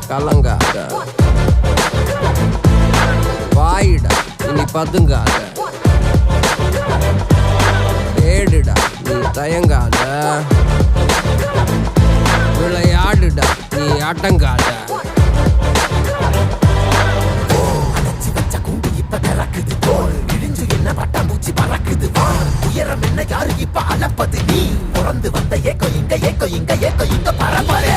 கலங்காத, வாயிடா இனி பதுங்காத, தேடுடா நீ தயங்காத, விளையாடுடா நீ அடங்காத. உயரம் என்ன யாரு இப்ப அளப்பது நீ பிறந்து வந்த ஏக்கோ இங்க பரப்பரே